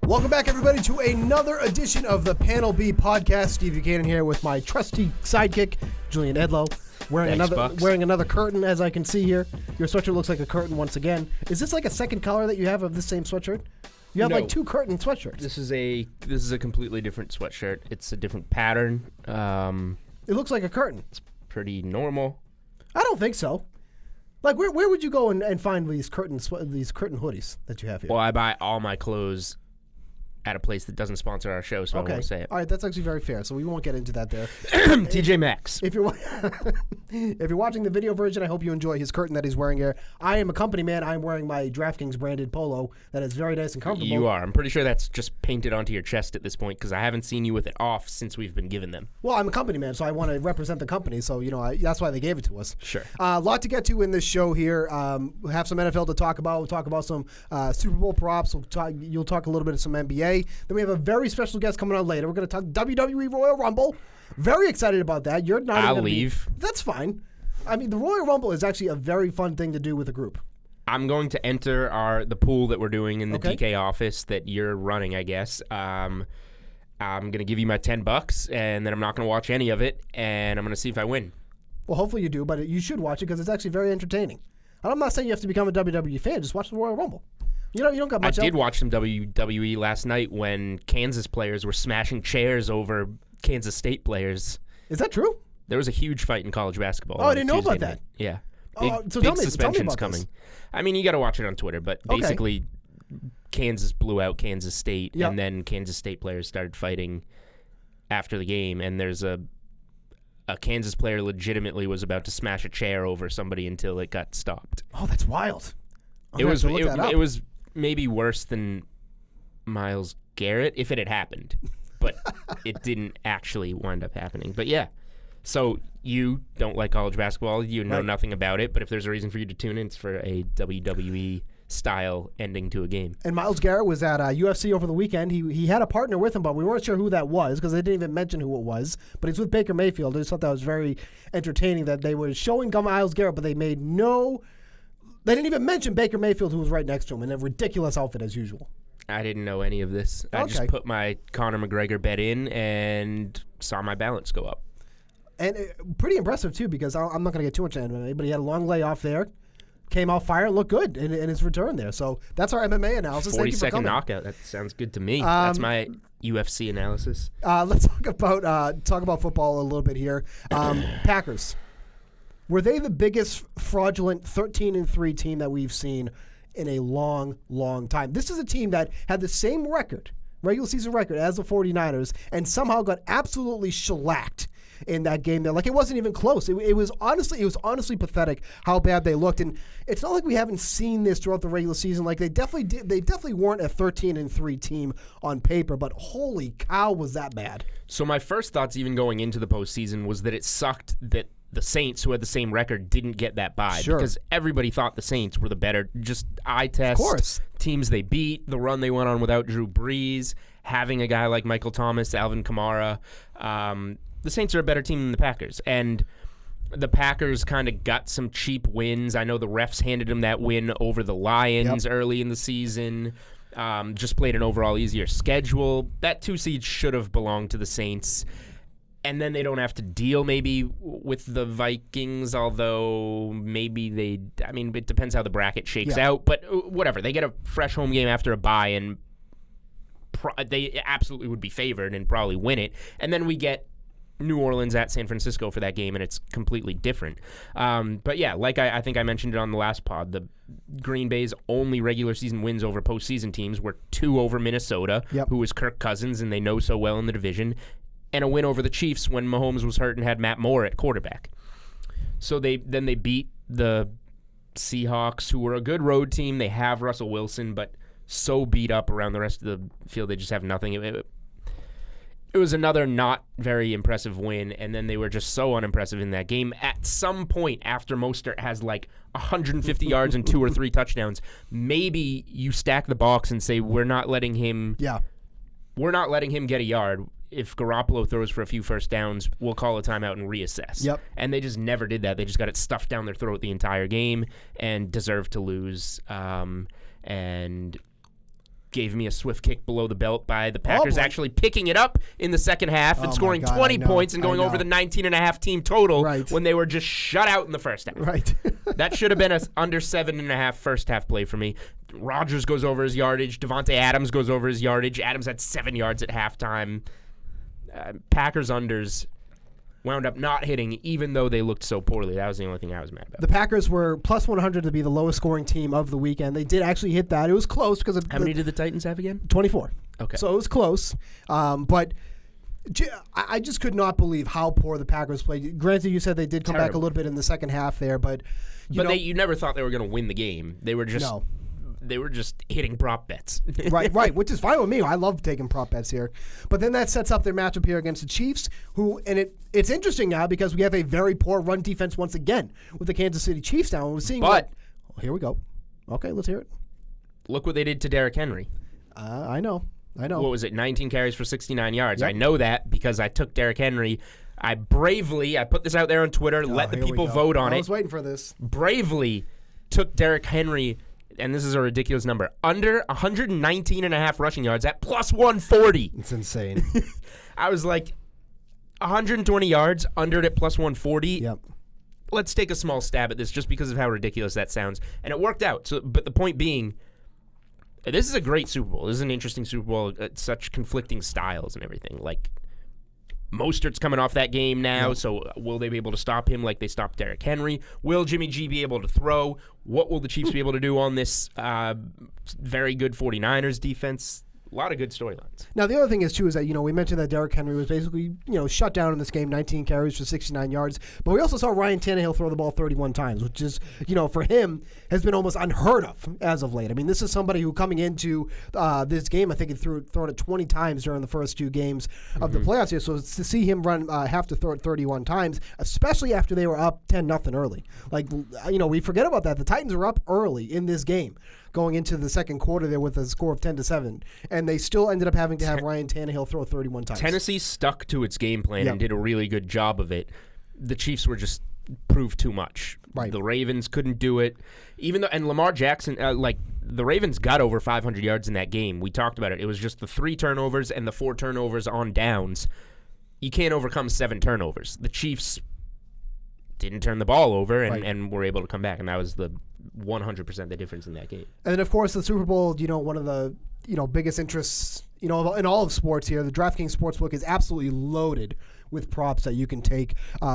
Welcome back, everybody, to another edition of the Panel B podcast. Steve Buchanan here with my trusty sidekick, Julian Edlow, wearing another curtain, as I can see here. Your sweatshirt looks like a curtain once again. Is this like a second color that you have of this same sweatshirt? You have like two curtain sweatshirts. This is a completely different sweatshirt. It's a different pattern. It looks like a curtain. It's pretty normal. I don't think so. Like, where would you go and find these curtain hoodies that you have here? Well, I buy all my clothes at a place that doesn't sponsor our show, so I won't say it. All right, that's actually very fair, so we won't get into that there. TJ Maxx. If you're watching the video version, I hope you enjoy his curtain that he's wearing here. I am a company man. I'm wearing my DraftKings branded polo that is very nice and comfortable. You are. I'm pretty sure that's just painted onto your chest at this point because I haven't seen you with it off since we've been given them. Well, I'm a company man, so I want to represent the company, so that's why they gave it to us. Sure. A lot to get to in this show here. We'll have some NFL to talk about. We'll talk about some Super Bowl props. You'll talk a little bit of some NBA. Then we have a very special guest coming on later. We're going to talk WWE Royal Rumble. Very excited about that. You're not. I'll leave. That's fine. I mean, the Royal Rumble is actually a very fun thing to do with a group. I'm going to enter the pool that we're doing in the DK office that you're running, I guess. I'm going to give you my $10, and then I'm not going to watch any of it, and I'm going to see if I win. Well, hopefully you do, but you should watch it because it's actually very entertaining. And I'm not saying you have to become a WWE fan. Just watch the Royal Rumble. You don't got much. I did watch some WWE last night when Kansas players were smashing chairs over Kansas State players. Is that true? There was a huge fight in college basketball. Oh, I didn't know about that. Yeah. Big suspensions coming. This. I mean, you got to watch it on Twitter, but basically Kansas blew out Kansas State, and then Kansas State players started fighting after the game, and there's a Kansas player legitimately was about to smash a chair over somebody until it got stopped. Oh, that's wild. It was maybe worse than Myles Garrett if it had happened, but it didn't actually wind up happening. But yeah, so you don't like college basketball, you know nothing about it, but if there's a reason for you to tune in, it's for a WWE style ending to a game. And Myles Garrett was at UFC over the weekend. He had a partner with him, but we weren't sure who that was because they didn't even mention who it was. But he's with Baker Mayfield. I just thought that was very entertaining that they were showing Myles Garrett, but they made They didn't even mention Baker Mayfield, who was right next to him in a ridiculous outfit as usual. I didn't know any of this. I just put my Conor McGregor bet in and saw my balance go up. And pretty impressive, too, because I'm not going to get too much into it, but he had a long layoff there, came out fire, and looked good in his return there. So that's our MMA analysis. 40-second knockout. That sounds good to me. That's my UFC analysis. Let's talk about football a little bit here. Packers. Were they the biggest fraudulent 13-3 team that we've seen in a long, long time? This is a team that had the same regular season record as the 49ers, and somehow got absolutely shellacked in that game there. Like, it wasn't even close. It was honestly pathetic how bad they looked. And it's not like we haven't seen this throughout the regular season. Like, they definitely weren't a 13-3 team on paper, but holy cow, was that bad. So my first thoughts even going into the postseason was that it sucked that the Saints, who had the same record, didn't get that bye. Sure. Because everybody thought the Saints were the better, just eye test teams they beat, the run they went on without Drew Brees, having a guy like Michael Thomas, Alvin Kamara. The Saints are a better team than the Packers. And the Packers kind of got some cheap wins. I know the refs handed them that win over the Lions early in the season. Just played an overall easier schedule. That 2 seed should have belonged to the Saints. And then they don't have to deal maybe with the Vikings, although maybe it depends how the bracket shakes out. But whatever. They get a fresh home game after a bye, and they absolutely would be favored and probably win it. And then we get New Orleans at San Francisco for that game, and it's completely different. But yeah, like I think I mentioned it on the last pod, the Green Bay's only regular season wins over postseason teams were 2 over Minnesota, who was Kirk Cousins, and they know so well in the division, and a win over the Chiefs when Mahomes was hurt and had Matt Moore at quarterback. So they beat the Seahawks, who were a good road team. They have Russell Wilson, but so beat up around the rest of the field, they just have nothing. It was another not very impressive win, and then they were just so unimpressive in that game. At some point, after Mostert has like 150 yards and 2 or 3 touchdowns, maybe you stack the box and say, we're not letting him get a yard. If Garoppolo throws for a few first downs, we'll call a timeout and reassess. Yep. And they just never did that. They just got it stuffed down their throat the entire game and deserved to lose. And gave me a swift kick below the belt by the Packers actually picking it up in the second half and scoring 20 points and going over the 19.5 team total when they were just shut out in the first half. Right. That should have been a under 7.5 first half play for me. Rodgers goes over his yardage. Devontae Adams goes over his yardage. Adams had 7 yards at halftime. Packers unders wound up not hitting, even though they looked so poorly. That was the only thing I was mad about. The Packers were plus 100 to be the lowest scoring team of the weekend. They did actually hit that. It was close because of how many did the Titans have again? 24. Okay, so it was close, but I just could not believe how poor the Packers played. Granted, you said they did come back a little bit in the second half there, but you never thought they were going to win the game. They were just They were just hitting prop bets. right, which is fine with me. I love taking prop bets here. But then that sets up their matchup here against the Chiefs, it's interesting now because we have a very poor run defense once again with the Kansas City Chiefs now. And we're seeing here we go. Okay, let's hear it. Look what they did to Derrick Henry. I know. What was it, 19 carries for 69 yards? Yep. I know that because I took Derrick Henry. I put this out there on Twitter, let the people vote on it. I was waiting for this. Bravely took Derrick Henry, and this is a ridiculous number, under 119.5 rushing yards at plus 140. It's insane. I was like, 120 yards, under it at plus 140. Yep. Let's take a small stab at this just because of how ridiculous that sounds. And it worked out. But the point being, this is a great Super Bowl. This is an interesting Super Bowl. Such conflicting styles and everything. Like, Mostert's coming off that game now, so will they be able to stop him like they stopped Derrick Henry? Will Jimmy G be able to throw? What will the Chiefs be able to do on this very good 49ers defense? A lot of good storylines. Now, the other thing is, too, is that, we mentioned that Derrick Henry was basically, shut down in this game, 19 carries for 69 yards. But we also saw Ryan Tannehill throw the ball 31 times, which is, for him, has been almost unheard of as of late. I mean, this is somebody who coming into this game, I think he thrown it 20 times during the first 2 games of the playoffs here. So to see him have to throw it 31 times, especially after they were up 10-0 early. Like, we forget about that. The Titans were up early in this game, going into the second quarter there with a score of 10-7, and they still ended up having to have Ryan Tannehill throw 31 times. Tennessee stuck to its game plan and did a really good job of it. The Chiefs were just proved too much. Right. The Ravens couldn't do it. And Lamar Jackson, the Ravens got over 500 yards in that game. We talked about it. It was just the 3 turnovers and the 4 turnovers on downs. You can't overcome 7 turnovers. The Chiefs didn't turn the ball over and were able to come back, and that was the 100% the difference in that game. And then, of course, the Super Bowl, one of the biggest interests in all of sports here. The DraftKings Sportsbook is absolutely loaded with props that you can take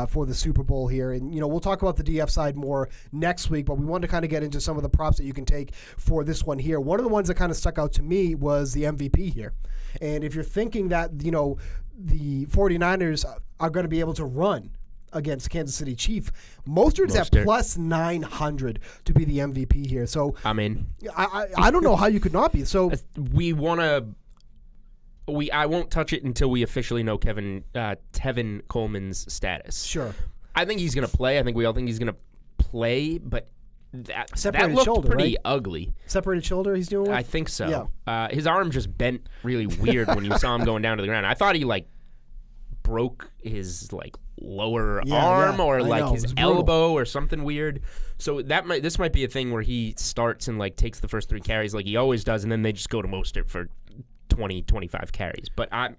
for the Super Bowl here. And, we'll talk about the DF side more next week, but we wanted to kind of get into some of the props that you can take for this one here. One of the ones that kind of stuck out to me was the MVP here. And if you're thinking that, the 49ers are going to be able to run against Kansas City Chief, Mostert's at plus 900 to be the MVP here. So I'm in. I don't know how you could not be. So we want to. I won't touch it until we officially know Tevin Coleman's status. Sure. I think he's going to play. I think we all think he's going to play, but that looked shoulder, pretty ugly. Separated shoulder he's doing with? I think so. Yeah. His arm just bent really weird when you saw him going down to the ground. I thought he broke his lower arm or his elbow or something weird. So this might be a thing where he starts and takes the first 3 carries like he always does, and then they just go to Mostert for 20, 25 carries. But I'm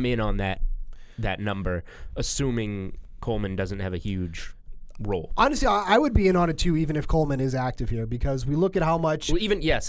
in on that number, assuming Coleman doesn't have a huge role. Honestly, I would be in on it too, even if Coleman is active here, because we look at how much. Well,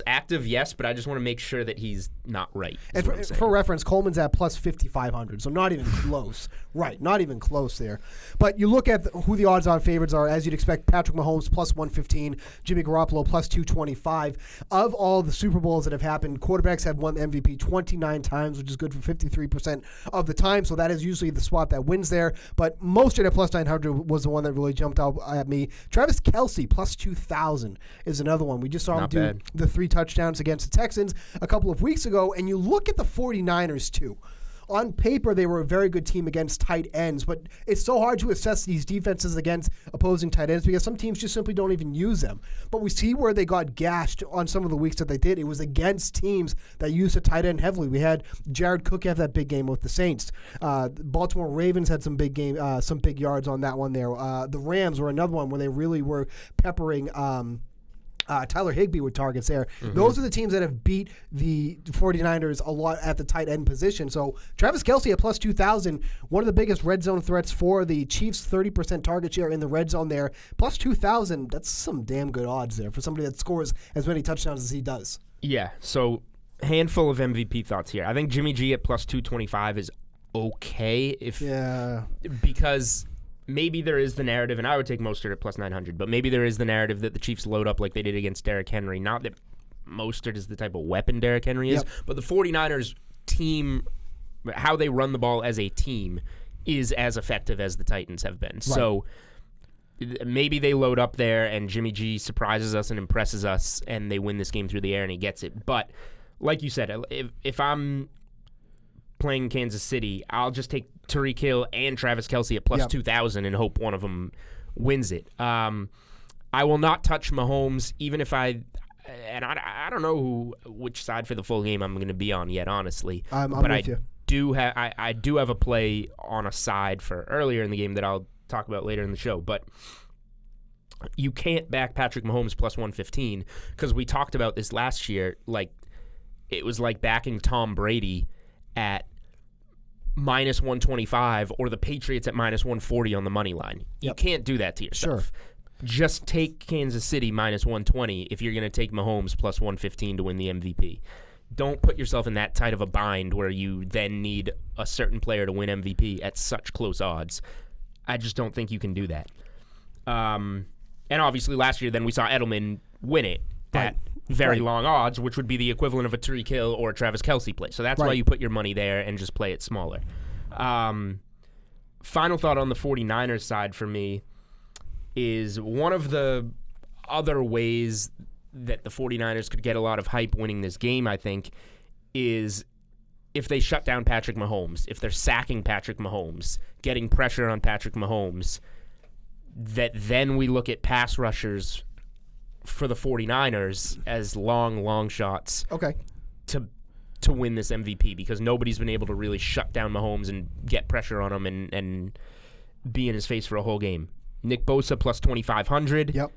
active, yes, but I just want to make sure that he's not right. And for reference, Coleman's at plus 5,500, so not even close. Right, not even close there. But you look at who the odds-on favorites are, as you'd expect. Patrick Mahomes plus 115, Jimmy Garoppolo plus 225. Of all the Super Bowls that have happened, quarterbacks have won the MVP 29 times, which is good for 53% of the time. So that is usually the spot that wins there. But Mostert at plus 900 was the one that really jumped out at me. Travis Kelce plus 2,000 is another one. We just saw him do the 3 touchdowns against the Texans a couple of weeks ago. And you look at the 49ers too. On paper, they were a very good team against tight ends, but it's so hard to assess these defenses against opposing tight ends because some teams just simply don't even use them. But we see where they got gashed on some of the weeks that they did. It was against teams that used a tight end heavily. We had Jared Cook have that big game with the Saints. Baltimore Ravens had some big yards on that one there. The Rams were another one where they really were peppering Tyler Higbee with targets there. Those are the teams that have beat the 49ers a lot at the tight end position. So Travis Kelce at plus 2,000, one of the biggest red zone threats for the Chiefs, 30% target share in the red zone there. Plus 2,000, that's some damn good odds there for somebody that scores as many touchdowns as he does. Yeah, so handful of MVP thoughts here. I think Jimmy G at plus 225 is okay because maybe there is the narrative, and I would take Mostert at plus 900, but maybe there is the narrative that the Chiefs load up like they did against Derrick Henry. Not that Mostert is the type of weapon Derrick Henry is, but the 49ers team, how they run the ball as a team, is as effective as the Titans have been. Right. So maybe they load up there and Jimmy G surprises us and impresses us and they win this game through the air and he gets it. But like you said, if I'm playing Kansas City, I'll just take Tyreek Hill and Travis Kelce at plus 2,000 and hope one of them wins it. I will not touch Mahomes, even if I don't know which side for the full game I'm going to be on yet, honestly. I'm with you. I do have a play on a side for earlier in the game that I'll talk about later in the show, but you can't back Patrick Mahomes plus 115 because we talked about this last year. Like, it was like backing Tom Brady at minus 125 or the Patriots at minus 140 on the money line. You can't do that to yourself. Sure. Just take Kansas City minus 120 if you're going to take Mahomes plus 115 to win the MVP. Don't put yourself in that tight of a bind where you then need a certain player to win MVP at such close odds. I just don't think you can do that. And obviously last year then we saw Edelman win it at very long odds, which would be the equivalent of a Tyreek Hill or a Travis Kelce play. So that's why you put your money there and just play it smaller. Final thought on the 49ers side for me is one of the other ways that the 49ers could get a lot of hype winning this game, I think, is if they shut down Patrick Mahomes, if they're sacking Patrick Mahomes, getting pressure on Patrick Mahomes, that then we look at pass rushers for the 49ers as long shots to win this MVP because nobody's been able to really shut down Mahomes and get pressure on him and be in his face for a whole game. Nick Bosa plus 2,500. Yep.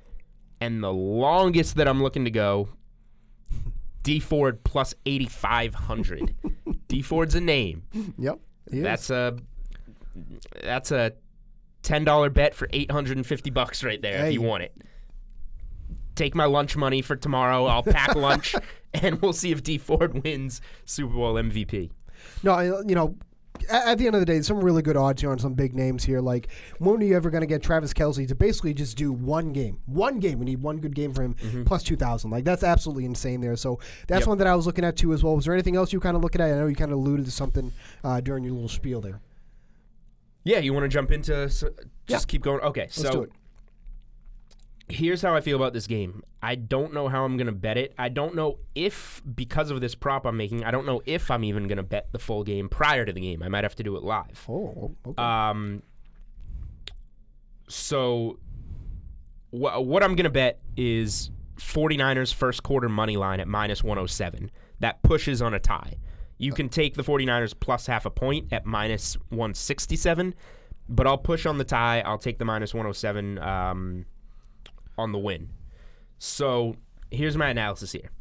And the longest that I'm looking to go, D Ford plus 8,500. D Ford's a name. Yep. That's a $10 bet for $850 right there if you want it. Take my lunch money for tomorrow. I'll pack lunch, and we'll see if D Ford wins Super Bowl MVP. No, at the end of the day, some really good odds here on some big names here. Like, when are you ever going to get Travis Kelce to basically just do one game? One game. We need one good game for him, plus 2,000. Like, that's absolutely insane there. So that's one that I was looking at, too, as well. Was there anything else you kind of looking at? I know you kind of alluded to something during your little spiel there. Yeah, you want to jump into keep going? Okay, let's do it. Here's how I feel about this game. I don't know how I'm going to bet it. I don't know if, because of this prop I'm making, I don't know if I'm even going to bet the full game prior to the game. I might have to do it live. Oh, okay. So what I'm going to bet is 49ers first quarter money line at minus 107. That pushes on a tie. You can take the 49ers plus half a point at minus 167, but I'll push on the tie. I'll take the minus 107 on the win. So here's my analysis here.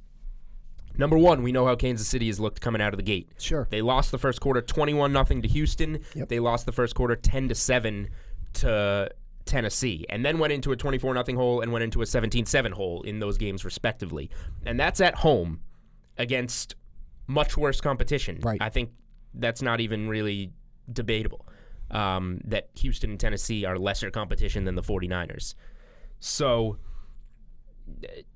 Number one, we know how Kansas City has looked coming out of the gate. Sure. They lost the first quarter 21-0 to Houston. Yep. They lost the first quarter 10-7 to Tennessee, and then went into a 24-0 hole and went into a 17-7 hole in those games respectively. And that's at home against much worse competition. Right. I think that's not even really debatable, that Houston and Tennessee are lesser competition than the 49ers. So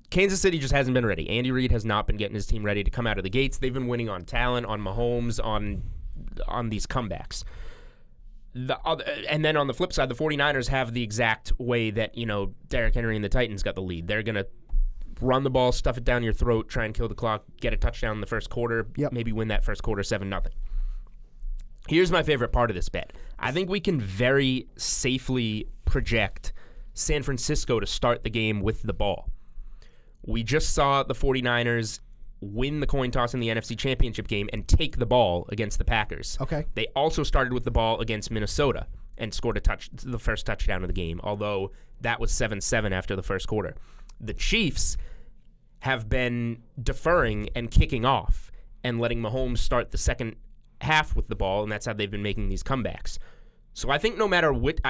Kansas City just hasn't been ready. Andy Reid has not been getting his team ready to come out of the gates. They've been winning on talent, on Mahomes, on these comebacks. And then on the flip side, the 49ers have the exact way that, Derrick Henry and the Titans got the lead. They're going to run the ball, stuff it down your throat, try and kill the clock, get a touchdown in the first quarter, maybe win that first quarter 7-0. Here's my favorite part of this bet. I think we can very safely project San Francisco to start the game with the ball. We just saw the 49ers win the coin toss in the NFC Championship game and take the ball against the Packers. Okay. They also started with the ball against Minnesota and scored the first touchdown of the game, although that was 7-7 after the first quarter. The Chiefs have been deferring and kicking off and letting Mahomes start the second half with the ball, and that's how they've been making these comebacks. So I think no matter which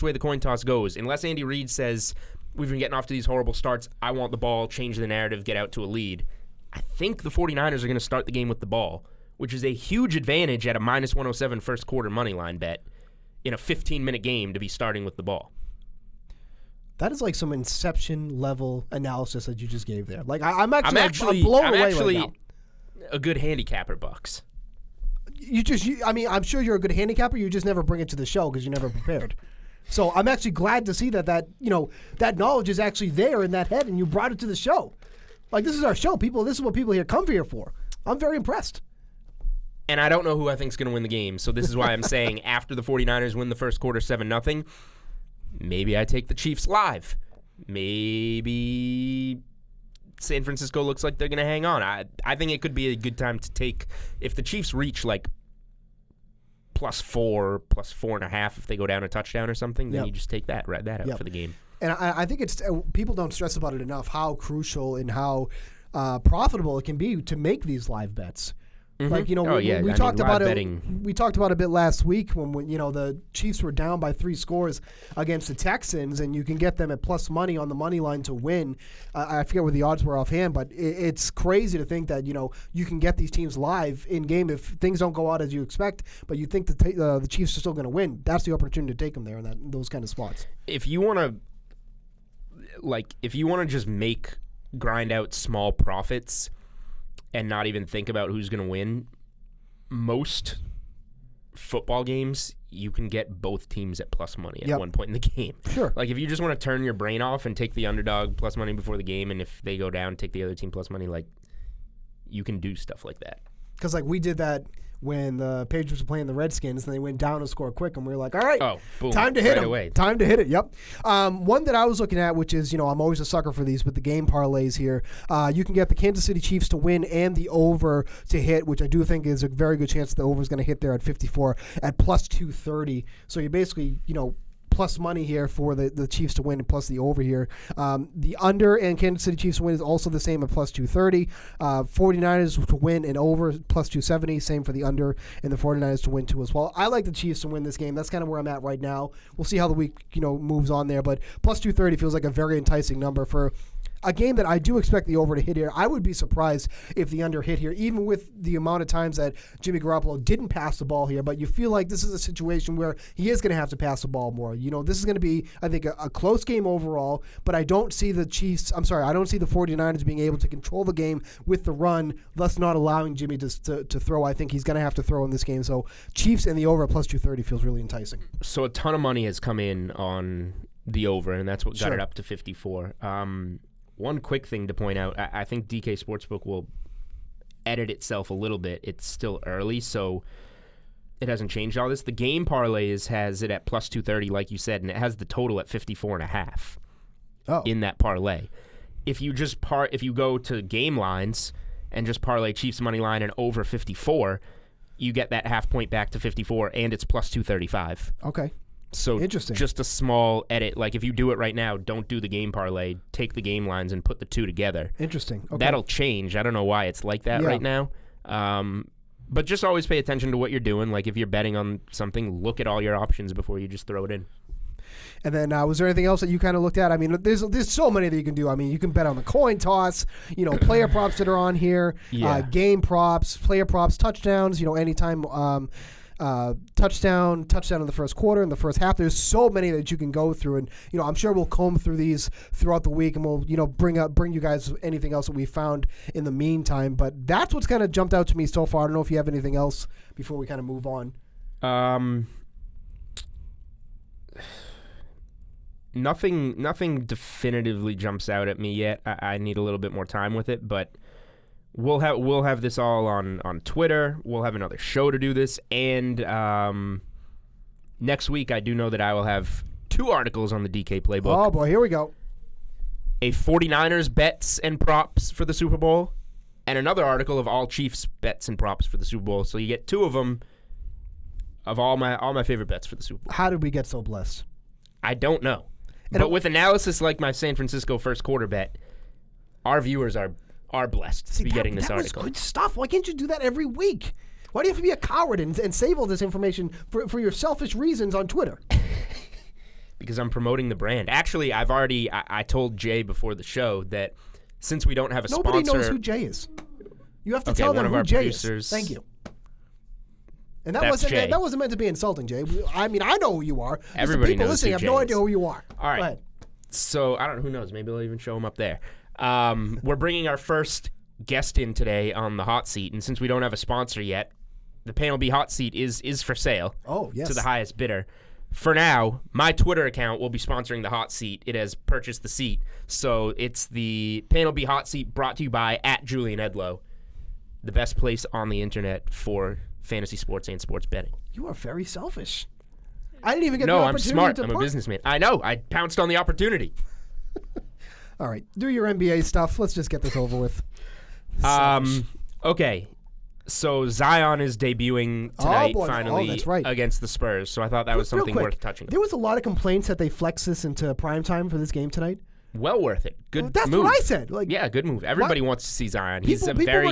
way the coin toss goes, unless Andy Reid says we've been getting off to these horrible starts, I want the ball, change the narrative, get out to a lead, I think the 49ers are going to start the game with the ball, which is a huge advantage at a minus 107 first quarter money line bet in a 15-minute game to be starting with the ball. That is like some Inception level analysis that you just gave there. Like I'm actually blown away right now. A good handicapper, Bucks. I'm sure you're a good handicapper. You just never bring it to the show because you're never prepared. So I'm actually glad to see that knowledge is actually there in that head, and you brought it to the show. Like, this is our show, people. This is what people here come here for. I'm very impressed. And I don't know who I think is going to win the game, so this is why I'm saying after the 49ers win the first quarter 7-0, maybe I take the Chiefs live. Maybe San Francisco looks like they're going to hang on. I think it could be a good time to take, if the Chiefs reach like +4, +4.5 if they go down a touchdown or something, then you just take that, ride that out for the game. And I think it's people don't stress about it enough how crucial and how profitable it can be to make these live bets. Mm-hmm. Like, we talked about it. We talked about it a bit last week when the Chiefs were down by 3 scores against the Texans, and you can get them at plus money on the money line to win. I forget what the odds were offhand, but it's crazy to think that you can get these teams live in game if things don't go out as you expect, but you think the Chiefs are still going to win. That's the opportunity to take them there in those kind of spots. If you want to just grind out small profits and not even think about who's going to win, most football games, you can get both teams at plus money at one point in the game. Sure. Like, if you just want to turn your brain off and take the underdog plus money before the game, and if they go down, take the other team plus money, like, you can do stuff like that. Because, we did that when the Patriots were playing the Redskins, and they went down and scored quick, and we were like, all right, boom, time to hit right them. Away. Time to hit it, yep. One that I was looking at, which is, I'm always a sucker for these, but the game parlays here, you can get the Kansas City Chiefs to win and the over to hit, which I do think is a very good chance the over is going to hit there at 54 at plus 230. So you're basically, plus money here for the Chiefs to win, plus the over here. The under and Kansas City Chiefs to win is also the same at plus 230. 49ers to win and over, plus 270. Same for the under and the 49ers to win too as well. I like the Chiefs to win this game. That's kind of where I'm at right now. We'll see how the week moves on there, but plus 230 feels like a very enticing number for a game that I do expect the over to hit here. I would be surprised if the under hit here, even with the amount of times that Jimmy Garoppolo didn't pass the ball here, but you feel like this is a situation where he is going to have to pass the ball more. This is going to be, I think, a close game overall, but I don't see the 49ers being able to control the game with the run, thus not allowing Jimmy to throw. I think he's going to have to throw in this game. So Chiefs and the over at plus 230 feels really enticing. So a ton of money has come in on the over, and that's what got it up to 54. One quick thing to point out, I think DK Sportsbook will edit itself a little bit. It's still early, so it hasn't changed all this. The game parlays has it at plus 230, like you said, and it has the total at 54.5 in that parlay. If you go to game lines and just parlay Chiefs money line and over 54, you get that half point back to 54, and it's plus 235. Okay. So interesting. Just a small edit. Like, if you do it right now, don't do the game parlay. Take the game lines and put the two together. Interesting. Okay. That'll change. I don't know why it's like that right now. But just always pay attention to what you're doing. Like, if you're betting on something, look at all your options before you just throw it in. And then was there anything else that you kind of looked at? I mean, there's so many that you can do. I mean, you can bet on the coin toss, player props that are on here, game props, player props, touchdowns, anytime touchdown in the first quarter, in the first half. There's so many that you can go through, and I'm sure we'll comb through these throughout the week, and we'll bring you guys anything else that we found in the meantime. But that's what's kind of jumped out to me so far. I don't know if you have anything else before we kind of move on. Nothing definitively jumps out at me yet. I need a little bit more time with it, but we'll have this all on Twitter. We'll have another show to do this, and next week I do know that I will have 2 articles on the DK Playbook. Oh boy, here we go. A 49ers bets and props for the Super Bowl, and another article of all Chiefs bets and props for the Super Bowl. So you get 2 of them of all my favorite bets for the Super Bowl. How did we get so blessed? I don't know. But with analysis like my San Francisco first quarter bet, our viewers are blessed to be getting this article. That was good stuff. Why can't you do that every week? Why do you have to be a coward and save all this information for your selfish reasons on Twitter? Because I'm promoting the brand. Actually, I told Jay before the show that since we don't have a sponsor... Nobody knows who Jay is. You have to tell them who Jay is. Thank you. And that wasn't meant to be insulting, Jay. I mean, I know who you are. Everybody people knows listening who have Jay no is. idea who you are. All right. Go ahead. So, I don't know. Who knows? Maybe they'll even show him up there. We're bringing our first guest in today on the hot seat, and since we don't have a sponsor yet, the Panel B hot seat is for sale. Oh, yes. To the highest bidder. For now, my Twitter account will be sponsoring the hot seat. It has purchased the seat. So it's the Panel B hot seat brought to you by @Julian Edlow, the best place on the internet for fantasy sports and sports betting. You are very selfish. I didn't even get the opportunity. No, I'm smart. I'm a businessman. I know. I pounced on the opportunity. All right. Do your NBA stuff. Let's just get this over with. Okay. So Zion is debuting tonight finally that's right. against the Spurs. So I thought that was something worth touching on. There was a lot of complaints that they flexed this into prime time for this game tonight. Well worth it. Good move. That's what I said. Yeah, good move. Everybody wants to see Zion. He's a very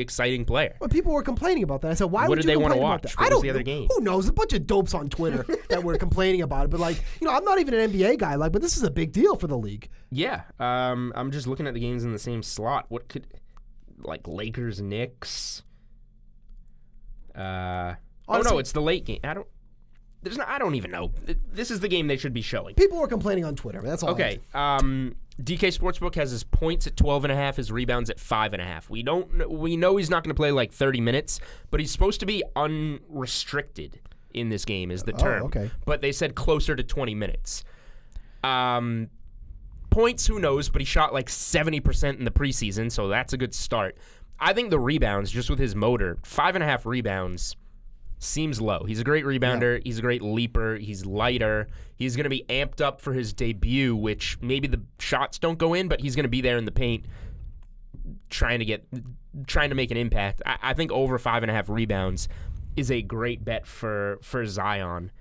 exciting player. But people were complaining about that. I said, why would you complain about that? What was the other game? Who knows? A bunch of dopes on Twitter that were complaining about it. But I'm not even an NBA guy. But this is a big deal for the league. Yeah. I'm just looking at the games in the same slot. What could Lakers, Knicks? Honestly, no, it's the late game. I don't even know. This is the game they should be showing. People were complaining on Twitter. That's all. Okay. DK Sportsbook has his points at 12.5, his rebounds at 5.5. We know he's not going to play 30 minutes, but he's supposed to be unrestricted in this game is the term. Okay. But they said closer to 20 minutes. Points, who knows, but he shot 70% in the preseason, so that's a good start. I think the rebounds, just with his motor, 5.5 rebounds seems low. He's a great rebounder. Yeah. He's a great leaper. He's lighter. He's going to be amped up for his debut, which maybe the shots don't go in, but he's going to be there in the paint trying to make an impact. I think over 5.5 rebounds is a great bet for Zion.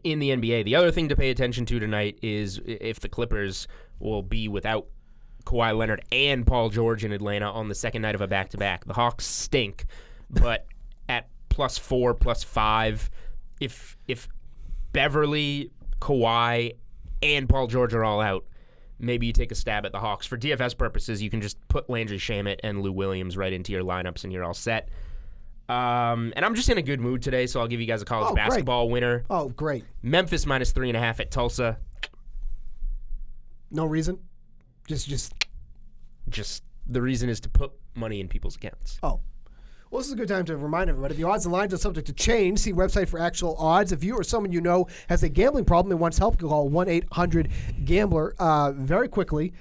In the NBA. The other thing to pay attention to tonight is if the Clippers will be without Kawhi Leonard and Paul George in Atlanta on the second night of a back-to-back. The Hawks stink, but at +4, +5, if Beverly, Kawhi, and Paul George are all out, maybe you take a stab at the Hawks. For DFS purposes, you can just put Landry Shamet and Lou Williams right into your lineups and you're all set. And I'm just in a good mood today, so I'll give you guys a college basketball winner. Oh, great. Memphis -3.5 at Tulsa. No reason? Just the reason is to put money in people's accounts. Oh. Well, this is a good time to remind everybody, the odds and lines are subject to change. See website for actual odds. If you or someone you know has a gambling problem and wants help, call 1-800-GAMBLER. Very quickly,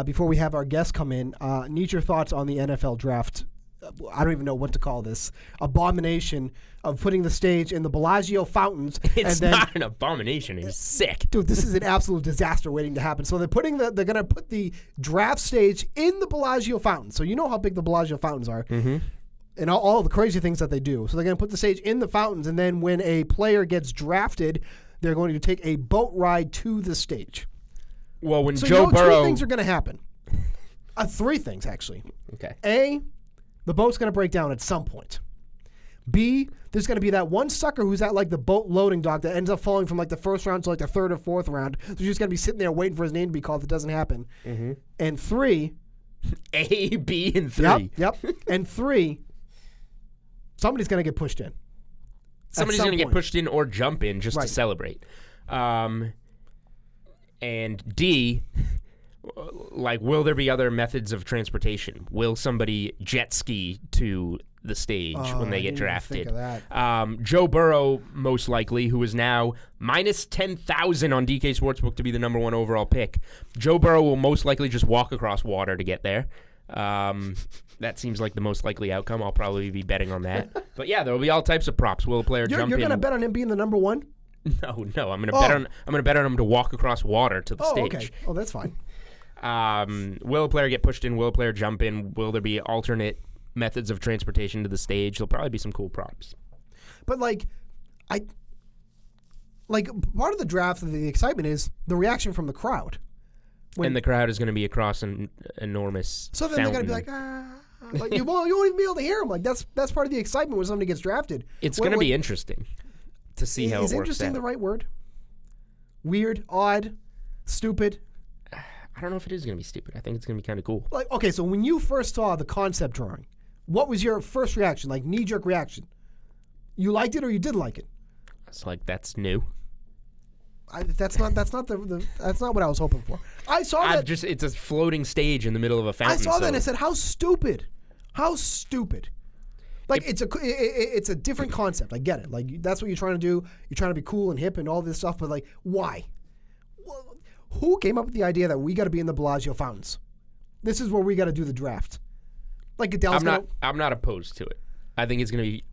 before we have our guests come in, need your thoughts on the NFL draft. I don't even know what to call this abomination of putting the stage in the Bellagio fountains. It's not an abomination. It's sick, dude. This is an absolute disaster waiting to happen. So they're going to put the draft stage in the Bellagio fountains. So you know how big the Bellagio fountains are, and all the crazy things that they do. So they're going to put the stage in the fountains, and then when a player gets drafted, they're going to take a boat ride to the stage. Well, when Joe Burrow, 2 things are going to happen. 3 things actually. Okay. A, the boat's going to break down at some point. B, there's going to be that one sucker who's at the boat loading dock that ends up falling from the first round to the third or fourth round. So you're just going to be sitting there waiting for his name to be called if it doesn't happen. Mm-hmm. And 3. A, B, and 3. Yep. And 3, somebody's going to get pushed in. Somebody's going to get pushed in or jump in just to celebrate. And D, will there be other methods of transportation? Will somebody jet ski to the stage when they get drafted? Joe Burrow, most likely, who is now -10,000 on DK Sportsbook to be the number 1 overall pick. Joe Burrow will most likely just walk across water to get there. That seems like the most likely outcome. I'll probably be betting on that. But yeah, there will be all types of props. Will a player jump in? You're going to bet on him being the number 1? No. I'm going to bet on him to walk across water to the stage. Okay. Oh, that's fine. Will a player get pushed in? Will a player jump in? Will there be alternate methods of transportation to the stage? There'll probably be some cool props. But part of the draft, the excitement is the reaction from the crowd. And the crowd is going to be across an enormous So then they're going to be like, you won't even be able to hear them. Like, that's part of the excitement when somebody gets drafted. It's going to be interesting to see how it works out. Is interesting the right word? Weird, odd, stupid? I don't know if it is going to be stupid. I think it's going to be kind of cool. Like, okay, so when you first saw the concept drawing, what was your first reaction, like knee-jerk reaction? You liked it or you didn't like it? It's like, that's new. That's not what I was hoping for. I saw that. It's a floating stage in the middle of a fountain. I saw that and I said, how stupid. How stupid. Like, it's a different concept. I get it. Like, that's what you're trying to do. You're trying to be cool and hip and all this stuff, but like, why? Well, who came up with the idea that we got to be in the Bellagio fountains? This is where we got to do the draft. Like, Goodell's I'm not opposed to it. I think it's going to be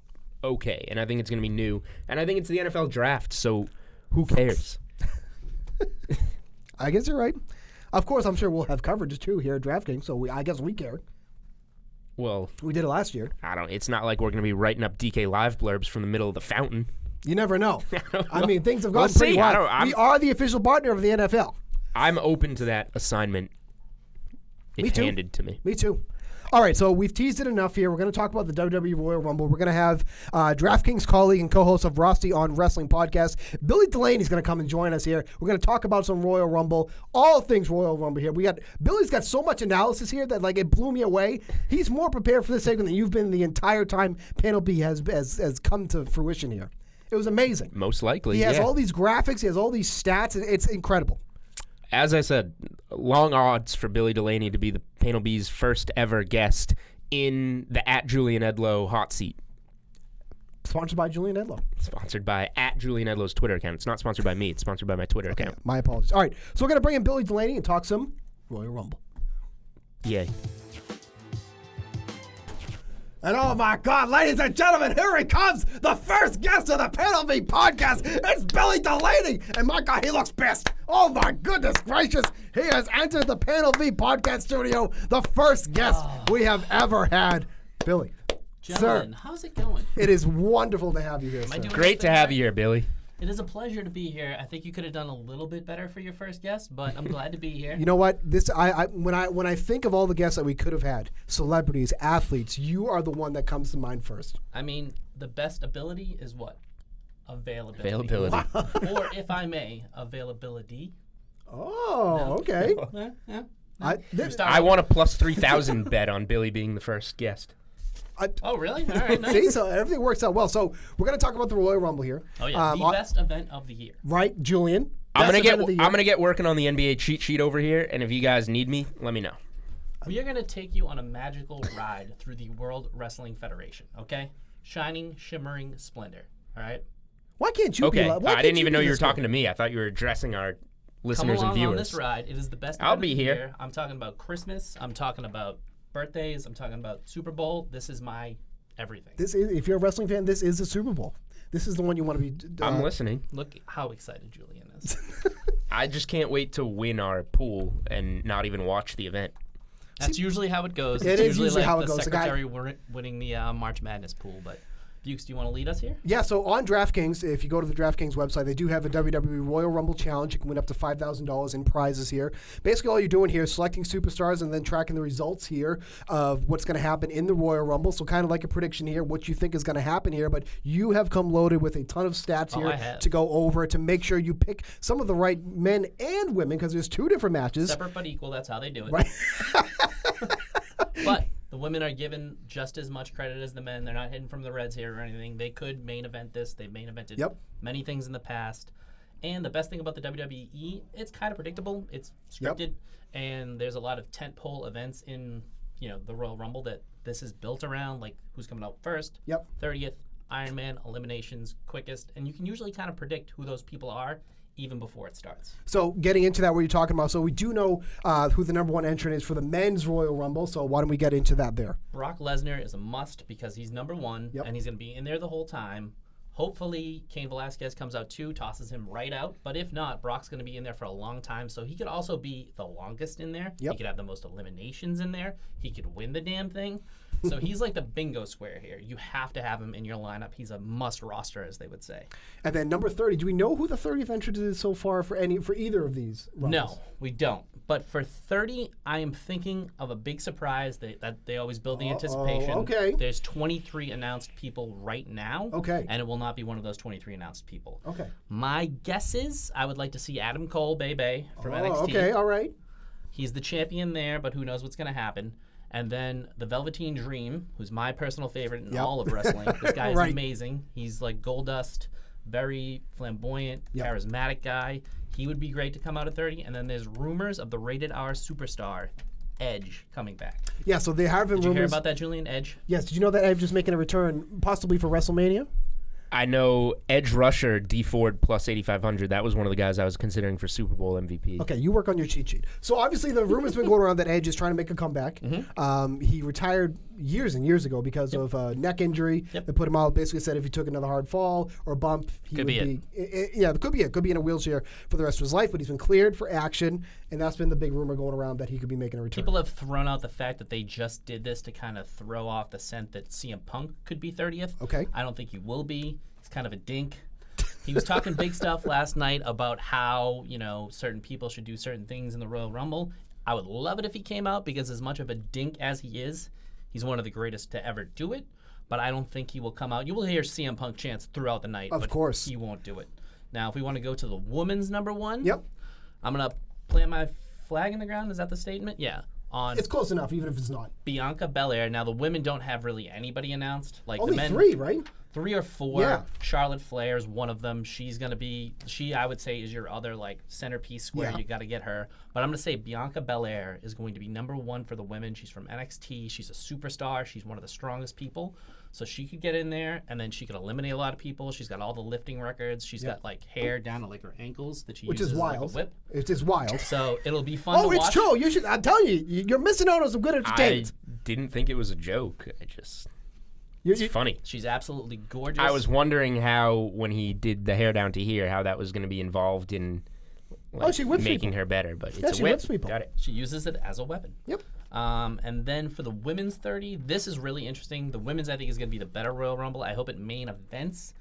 okay, and I think it's going to be new, and I think it's the NFL draft, so who cares? I guess you're right. Of course, I'm sure we'll have coverage too here at DraftKings, so I guess we care. Well, we did it last year. It's not like we're going to be writing up DK Live blurbs from the middle of the fountain. You never know. I mean, things have gone pretty wild. We are the official partner of the NFL. I'm open to that assignment if handed to me. Me too. All right, so we've teased it enough here. We're going to talk about the WWE Royal Rumble. We're going to have DraftKings colleague and co-host of Rusty on Wrestling Podcast, Billy Delaney, is going to come and join us here. We're going to talk about some Royal Rumble, all things Royal Rumble here. Billy's got so much analysis here that like it blew me away. He's more prepared for this segment than you've been the entire time Panel B has come to fruition here. It was amazing. Most likely, He has all these graphics. He has all these stats. It's incredible. As I said, long odds for Billy Delaney to be the Panel B's first ever guest in the @Julian Edlow hot seat. Sponsored by Julian Edlow. Sponsored by @Julian Edlow's Twitter account. It's not sponsored by me. It's sponsored by my Twitter account. My apologies. All right, so we're going to bring in Billy Delaney and talk some Royal Rumble. Yay. And oh my God, ladies and gentlemen, here he comes, the first guest of the Panel B podcast. It's Billy Delaney. And my God, he looks pissed. Oh my goodness gracious. He has entered the Panel B podcast studio, the first guest we have ever had. Billy. Gentlemen, sir, how's it going? It is wonderful to have you here, sir. Great to have you here, Billy. It is a pleasure to be here. I think you could have done a little bit better for your first guest, but I'm glad to be here. You know what? When I think of all the guests that we could have had, celebrities, athletes, you are the one that comes to mind first. I mean, the best ability is what? Availability. Or, if I may, availability. Oh, okay. Yeah. I want a plus 3,000 bet on Billy being the first guest. Oh, really? All right, nice. See, so everything works out well. So we're going to talk about the Royal Rumble here. Oh, yeah, the best event of the year. Right, Julian? I'm gonna get working on the NBA cheat sheet over here, and if you guys need me, let me know. We are going to take you on a magical ride through the World Wrestling Federation, okay? Shining, shimmering splendor, all right? Why can't you be I didn't even know you were talking to me. I thought you were addressing our listeners and viewers. Come along on this ride. It is the best I'll event be of the here. year. I'm talking about Christmas. I'm talking about birthdays. I'm talking about Super Bowl. This is my everything. If you're a wrestling fan, this is the Super Bowl. This is the one you want to be. I'm listening. Look how excited Julian is. I just can't wait to win our pool and not even watch the event. That's usually how it goes. It is usually like how it the goes. Secretary winning the March Madness pool, but Bukes, do you want to lead us here? Yeah, so on DraftKings, if you go to the DraftKings website, they do have a WWE Royal Rumble Challenge. You can win up to $5,000 in prizes here. Basically, all you're doing here is selecting superstars and then tracking the results here of what's going to happen in the Royal Rumble. So kind of like a prediction here, what you think is going to happen here. But you have come loaded with a ton of stats here to go over to make sure you pick some of the right men and women, because there's two different matches. Separate but equal, that's how they do it. Right. But the women are given just as much credit as the men. They're not hidden from the Reds here or anything. They could main event this. They've main evented many things in the past. And the best thing about the WWE, it's kind of predictable. It's scripted. And there's a lot of tentpole events in the Royal Rumble that this is built around, like who's coming out first, 30th, Iron Man, eliminations, quickest. And you can usually kind of predict who those people are even before it starts. So getting into that, what you're talking about, so we do know who the number one entrant is for the men's Royal Rumble, so why don't we get into that there? Brock Lesnar is a must because he's number one, and he's going to be in there the whole time. Hopefully, Cain Velasquez comes out too, tosses him right out, but if not, Brock's going to be in there for a long time, so he could also be the longest in there. He could have the most eliminations in there. He could win the damn thing. So he's like the bingo square here. You have to have him in your lineup. He's a must roster, as they would say. And then number 30. Do we know who the 30th entrant is so far for either of these rumbles? No, we don't. But for 30, I am thinking of a big surprise that they always build the anticipation. Okay. There's 23 announced people right now. Okay. And it will not be one of those 23 announced people. Okay. My guess is I would like to see Adam Cole, Bay from NXT. Okay, all right. He's the champion there, but who knows what's going to happen. And then the Velveteen Dream, who's my personal favorite in all of wrestling. This guy is amazing. He's like Goldust, very flamboyant, charismatic guy. He would be great to come out at 30. And then there's rumors of the Rated R superstar, Edge, coming back. Yeah, so they have been Did rumors. you hear about that, Julian? Edge? Yes. Did you know that Edge is making a return, possibly for WrestleMania? I know Edge Rusher, D Ford plus 8,500. That was one of the guys I was considering for Super Bowl MVP. Okay, you work on your cheat sheet. So obviously the rumor's been going around that Edge is trying to make a comeback. He retired years and years ago because of a neck injury. They put him out. Basically said if he took another hard fall or bump, he would be. It could be it. Could be in a wheelchair for the rest of his life. But he's been cleared for action, and that's been the big rumor going around that he could be making a return. People have thrown out the fact that they just did this to kind of throw off the scent that CM Punk could be 30th. Okay. I don't think he will be. He's kind of a dink. He was talking big stuff last night about how, certain people should do certain things in the Royal Rumble. I would love it if he came out because as much of a dink as he is, he's one of the greatest to ever do it. But I don't think he will come out. You will hear CM Punk chants throughout the night. Of course. He won't do it. Now, if we want to go to the women's number one, Yep. I'm going to plant my flag in the ground. Is that the statement? Yeah. On It's close enough, even if it's not. Bianca Belair. Now, the women don't have really anybody announced. Like Only the men, 3, right? 3 or 4. Yeah. Charlotte Flair is one of them. She's going to be, I would say, is your other centerpiece square. Yeah. You got to get her. But I'm going to say Bianca Belair is going to be number 1 for the women. She's from NXT. She's a superstar. She's one of the strongest people. So she could get in there, and then she could eliminate a lot of people. She's got all the lifting records. She's got hair down to her ankles that she uses is wild. like a whip. It's just wild. So it'll be fun to watch. It's true. You should. I'm telling you, you're missing out on some good entertainment. I didn't think it was a joke. It's funny. She's absolutely gorgeous. I was wondering how, when he did the hair down to here, how that was going to be involved in she whips making people. her better. But Yeah, it's she a whip. whips people. Got it. She uses it as a weapon. Yep. And then for the women's 30, this is really interesting. The women's, I think, is going to be the better Royal Rumble. I hope it main events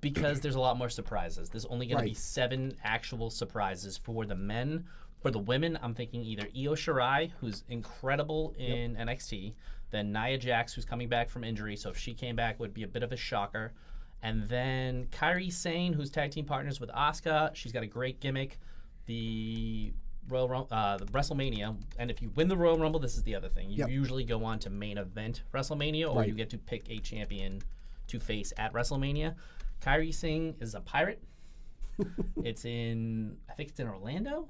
because there's a lot more surprises. There's only going to be 7 actual surprises for the men. For the women, I'm thinking either Io Shirai, who's incredible in NXT, then Nia Jax, who's coming back from injury. So if she came back, it would be a bit of a shocker. And then Kairi Sane, who's tag team partners with Asuka. She's got a great gimmick. The WrestleMania, and if you win the Royal Rumble, this is the other thing. You usually go on to main event WrestleMania, or you get to pick a champion to face at WrestleMania. Kairi Singh is a pirate. I think it's in Orlando.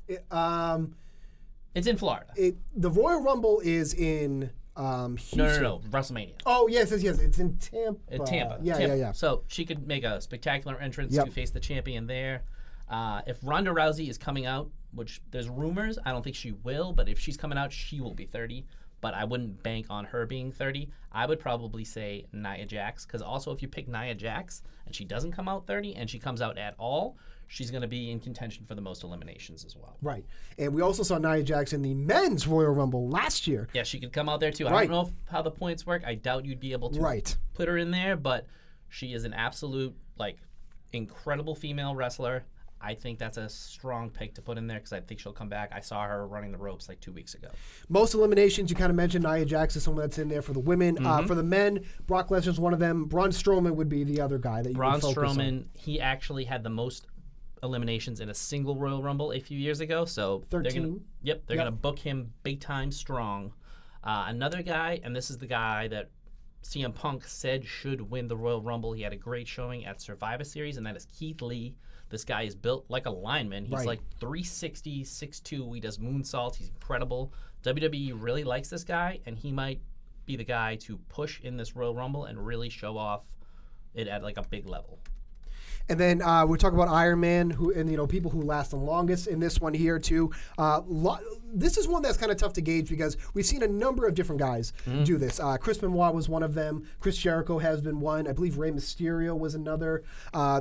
It's in Florida. The Royal Rumble is in Houston. No, WrestleMania. Oh, yes. It's in Tampa. In Tampa. Yeah. So she could make a spectacular entrance to face the champion there. If Ronda Rousey is coming out, which there's rumors, I don't think she will, but if she's coming out, she will be 30. But I wouldn't bank on her being 30. I would probably say Nia Jax, because also if you pick Nia Jax and she doesn't come out 30 and she comes out at all, she's going to be in contention for the most eliminations as well. Right. And we also saw Nia Jax in the men's Royal Rumble last year. Yeah, she could come out there too. I don't know how the points work. I doubt you'd be able to put her in there, but she is an absolute, incredible female wrestler. I think that's a strong pick to put in there because I think she'll come back. I saw her running the ropes 2 weeks ago. Most eliminations, you kind of mentioned Nia Jax is someone that's in there for the women. For the men, Brock Lesnar's one of them. Braun Strowman would be the other guy that you would focus on. Braun Strowman, he actually had the most eliminations in a single Royal Rumble a few years ago. So 13. They're gonna book him big time strong. Another guy, and this is the guy that CM Punk said should win the Royal Rumble. He had a great showing at Survivor Series, and that is Keith Lee. This guy is built like a lineman. He's 360, 6'2". He does moonsaults. He's incredible. WWE really likes this guy, and he might be the guy to push in this Royal Rumble and really show off it at a big level. And then we're talking about Iron Man, people who last the longest in this one here too. This is one that's kind of tough to gauge because we've seen a number of different guys do this. Chris Benoit was one of them. Chris Jericho has been one. I believe Rey Mysterio was another.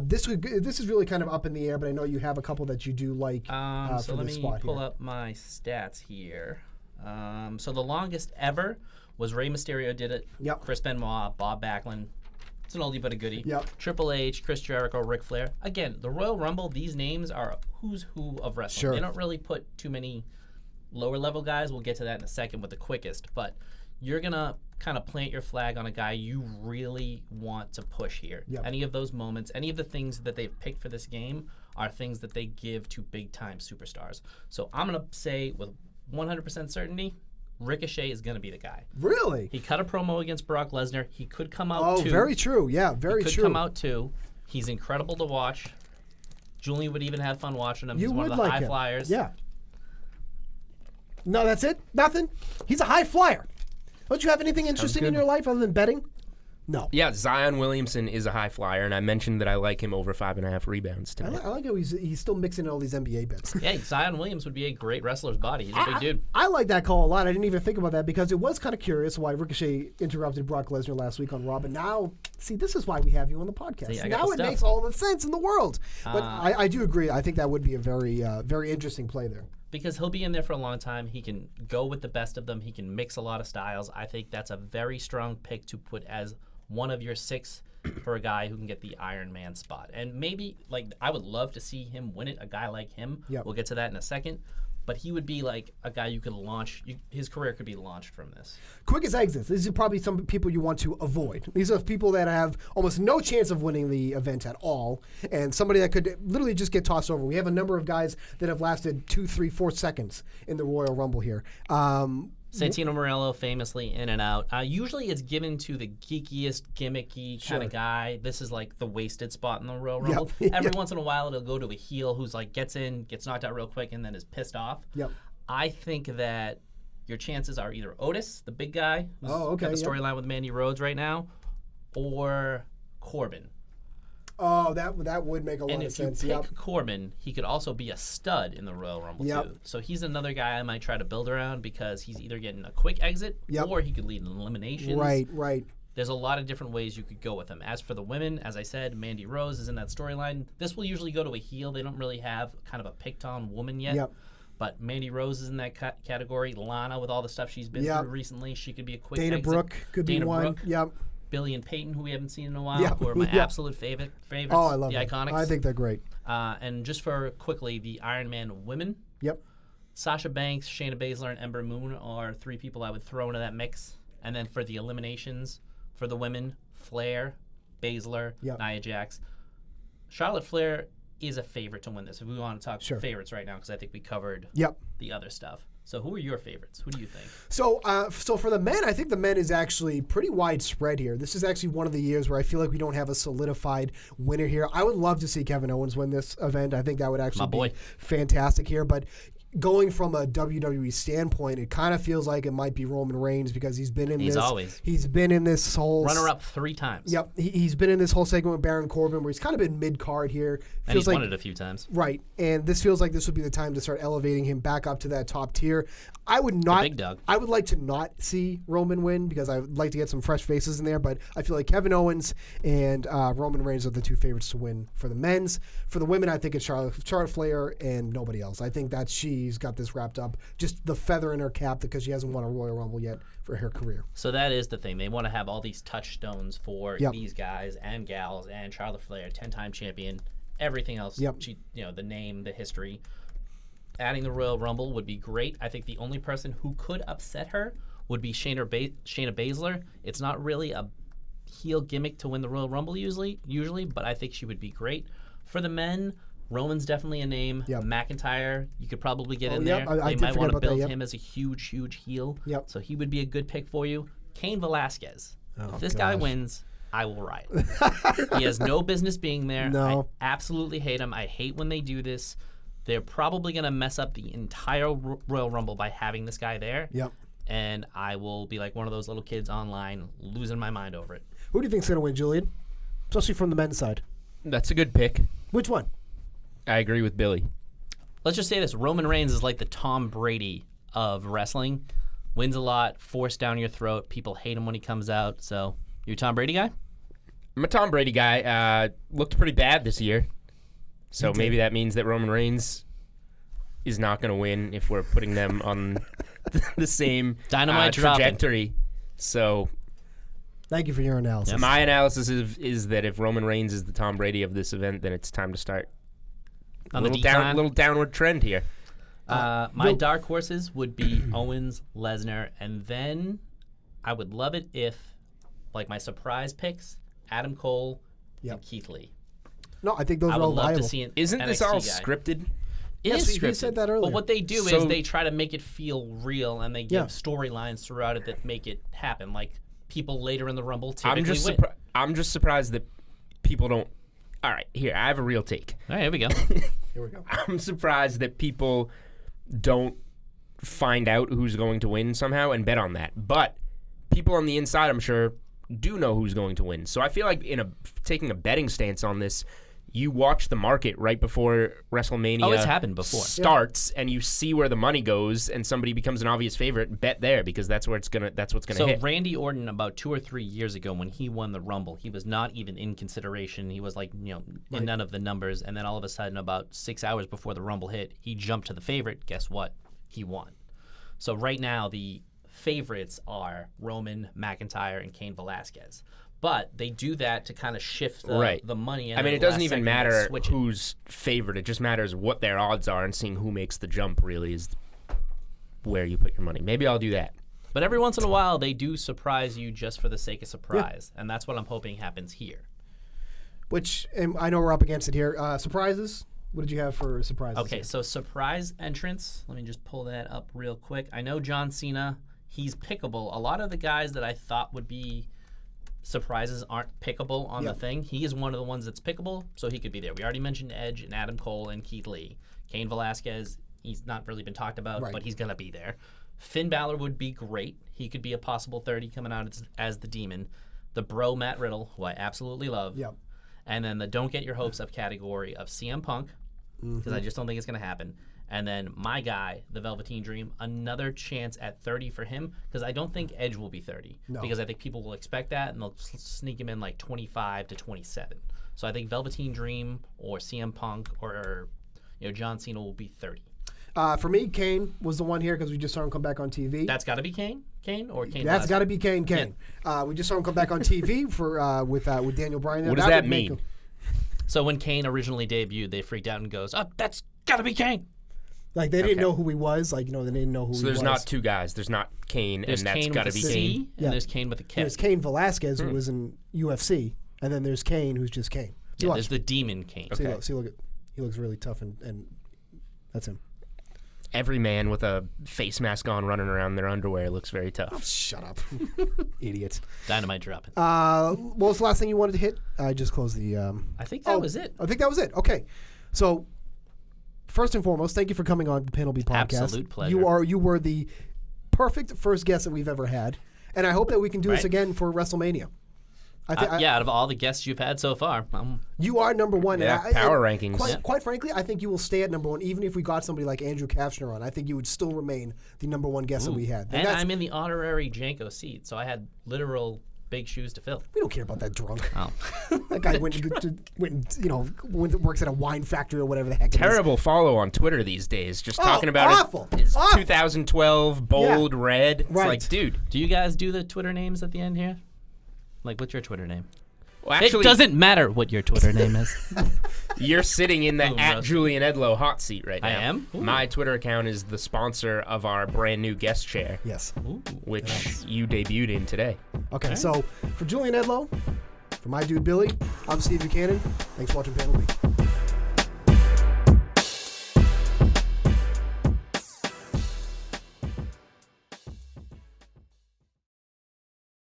This is really kind of up in the air, but I know you have a couple that you do like so for let this me spot pull here. up my stats here. So the longest ever was Rey Mysterio did it. Yep. Chris Benoit, Bob Backlund. It's an oldie but a goodie. Yep. Triple H, Chris Jericho, Ric Flair. Again, the Royal Rumble, these names are who's who of wrestling. Sure. They don't really put too many lower level guys. We'll get to that in a second with the quickest. But you're going to kind of plant your flag on a guy you really want to push here. Yep. Any of those moments, any of the things that they've picked for this game are things that they give to big-time superstars. So I'm going to say with 100% certainty, Ricochet is going to be the guy. Really? He cut a promo against Brock Lesnar. He could come out too. Oh, very true. Yeah, very he could true. come out too. He's incredible to watch. Julian would even have fun watching him. He's one of the high flyers. Yeah. No, that's it? Nothing? He's a high flyer. Don't you have anything interesting in your life other than betting? No. Yeah, Zion Williamson is a high flyer, and I mentioned that I like him over 5.5 rebounds I tonight. like how he's still mixing in all these NBA bets. Yeah, Zion Williams would be a great wrestler's body. He's a big dude. I like that call a lot. I didn't even think about that because it was kind of curious why Ricochet interrupted Brock Lesnar last week on Raw. But now, see, this is why we have you on the podcast. See, I got now the it stuff. makes all the sense in the world. But I do agree. I think that would be a very, very interesting play there. Because he'll be in there for a long time. He can go with the best of them. He can mix a lot of styles. I think that's a very strong pick to put as one of your 6 for a guy who can get the Iron Man spot. And maybe, I would love to see him win it, a guy like him. Yep. We'll get to that in a second. But he would be like a guy you could launch. His career could be launched from this. Quickest exits. These are probably some people you want to avoid. These are people that have almost no chance of winning the event at all, and somebody that could literally just get tossed over. We have a number of guys that have lasted 2, 3, 4 seconds in the Royal Rumble here. Santino Marella, famously in and out. Usually it's given to the geekiest, gimmicky kind of guy. This is like the wasted spot in the Royal Rumble. Yep. Every once in a while it'll go to a heel who's like gets in, gets knocked out real quick, and then is pissed off. Yep. I think that your chances are either Otis, the big guy, who's got the storyline with Mandy Rhodes right now, or Corbin. Oh, that would make a lot of sense. And if you pick Corbin, he could also be a stud in the Royal Rumble too. So he's another guy I might try to build around because he's either getting a quick exit or he could lead in eliminations. Right. There's a lot of different ways you could go with him. As for the women, as I said, Mandy Rose is in that storyline. This will usually go to a heel. They don't really have kind of a picked-on woman yet. Yep. But Mandy Rose is in that category. Lana, with all the stuff she's been through recently, she could be a quick Dana exit. Brooke could be one. Brooke, Yep. Billy and Peyton, who we haven't seen in a while, who are my absolute favorites. Oh, I love the them. Iconics. I think they're great. And just for quickly, the Iron Man women. Yep. Sasha Banks, Shayna Baszler, and Ember Moon are 3 people I would throw into that mix. And then for the eliminations, for the women, Flair, Baszler, Nia Jax. Charlotte Flair is a favorite to win this. If we want to talk favorites right now, because I think we covered the other stuff. So who are your favorites? Who do you think? So for the men, I think the men is actually pretty widespread here. This is actually one of the years where I feel like we don't have a solidified winner here. I would love to see Kevin Owens win this event. I think that would actually be fantastic here. But going from a WWE standpoint, it kind of feels like it might be Roman Reigns because he's been in he's been in this whole runner-up 3 times. Yep, he's been in this whole segment with Baron Corbin where he's kind of been mid-card here. And he's won it a few times. Right, and this feels like this would be the time to start elevating him back up to that top tier. I would not. Big Doug. I would like to not see Roman win because I would like to get some fresh faces in there. But I feel like Kevin Owens and Roman Reigns are the 2 favorites to win for the men's. For the women, I think it's Charlotte Flair and nobody else. I think that she's got this wrapped up. Just the feather in her cap because she hasn't won a Royal Rumble yet for her career. So that is the thing. They want to have all these touchstones for these guys and gals and Charlotte Flair, 10-time champion. Everything else, she, the name, the history. Adding the Royal Rumble would be great. I think the only person who could upset her would be Shayna Baszler. It's not really a heel gimmick to win the Royal Rumble usually, but I think she would be great. For the men, Roman's definitely a name. McIntyre, you could probably get in there. They might want to build him as a huge heel. So he would be a good pick for you. Cain Velasquez. If this guy wins, I will riot. He has no business being there. No. I absolutely hate him. I hate when they do this. They're probably going to mess up the entire Royal Rumble by having this guy there. And I will be like one of those little kids online losing my mind over it. Who do you think's going to win, Julian? Especially from the men's side. That's a good pick. Which one? I agree with Billy. Let's just say this. Roman Reigns is like the Tom Brady of wrestling. Wins a lot, forced down your throat. People hate him when he comes out. So, you a Tom Brady guy? I'm a Tom Brady guy. Looked pretty bad this year. So maybe that means that Roman Reigns is not going to win if we're putting them on the same Dynamite trajectory. So thank you for your analysis. my analysis is that if Roman Reigns is the Tom Brady of this event, then it's time to start a little downward trend here. My dark horses would be Owens, Lesnar, and then I would love it if, like my surprise picks, Adam Cole and Keith Lee. No, I think those are all viable. I would love to see an Isn't NXT this all guy. scripted? It is scripted. You said that earlier. But what they do is they try to make it feel real, and they give storylines throughout it that make it happen. Like people later in the Rumble typically win. I'm just surprised that people don't. All right, here I have a real take. All right, here we go. Here we go. I'm surprised that people don't find out who's going to win somehow and bet on that. But people on the inside, I'm sure, do know who's going to win. So I feel like taking a betting stance on this, you watch the market right before WrestleMania it's happened before. starts, and you see where the money goes, and somebody becomes an obvious favorite. Bet there because that's what's gonna hit. So Randy Orton, about 2 or 3 years ago, when he won the Rumble, he was not even in consideration. He was like, in none of the numbers. And then all of a sudden, about 6 hours before the Rumble hit, he jumped to the favorite. Guess what? He won. So right now, the favorites are Roman, McIntyre, and Cain Velasquez. But they do that to kind of shift the money. I mean, it doesn't even matter who's favored. It just matters what their odds are, and seeing who makes the jump really is where you put your money. Maybe I'll do that. But every once in a while, they do surprise you just for the sake of surprise. And that's what I'm hoping happens here. Which, and I know we're up against it here. Surprises? What did you have for surprises? Okay, so surprise entrance. Let me just pull that up real quick. I know John Cena, he's pickable. A lot of the guys that I thought would be surprises aren't pickable on the thing. He is one of the ones that's pickable, so he could be there. We already mentioned Edge and Adam Cole and Keith Lee. Cain Velasquez, he's not really been talked about, but he's going to be there. Finn Balor would be great. He could be a possible 30 coming out as the Demon. The bro Matt Riddle, who I absolutely love. Yep. And then the don't get your hopes up category of CM Punk, because I just don't think it's going to happen. And then my guy, the Velveteen Dream, another chance at 30 for him, because I don't think Edge will be 30. No. Because I think people will expect that, and they'll sneak him in like 25 to 27. So I think Velveteen Dream or CM Punk or John Cena will be 30. For me, Kane was the one here because we just saw him come back on TV. That's got to be Kane? Kane or Kane? That's got to be Kane. Yeah. We just saw him come back on TV for with Daniel Bryan. What does that mean? So when Kane originally debuted, they freaked out and goes, "Oh, that's got to be Kane." Like they didn't know who he was. Like they didn't know who he was. So there's not two guys. There's not Kane, and that's got to be Kane. And there's Kane with a K. There's Cain Velasquez, who was in UFC, and then there's Kane, who's just Kane. Yeah, there's the Demon Kane. Okay. See, look, he looks really tough, and that's him. Every man with a face mask on running around in their underwear looks very tough. Oh, shut up. Idiot. Dynamite dropping. What was the last thing you wanted to hit? I just closed the... I think that was it. I think that was it. Okay. So, first and foremost, thank you for coming on the Panel B podcast. Absolute pleasure. You were the perfect first guest that we've ever had, and I hope that we can do this again for WrestleMania. Out of all the guests you've had so far, you are number one. Yeah, power rankings. Quite frankly, I think you will stay at number one. Even if we got somebody like Andrew Kafshner on, I think you would still remain the number one guest that we had. And I'm in the honorary Janko seat, so I had literal big shoes to fill. We don't care about that drunk. Oh. That guy works at a wine factory or whatever the heck. Terrible follow on Twitter these days. Just talking about awful. His 2012 bold red. It's like, dude. Do you guys do the Twitter names at the end here? Like, what's your Twitter name? Well, actually, it doesn't matter what your Twitter name is. You're sitting in the at Julian Edlow hot seat right now. I am? Ooh. My Twitter account is the sponsor of our brand new guest chair. Yes. Which you debuted in today. Okay, so for Julian Edlow, for my dude Billy, I'm Steve Buchanan. Thanks for watching Panel B.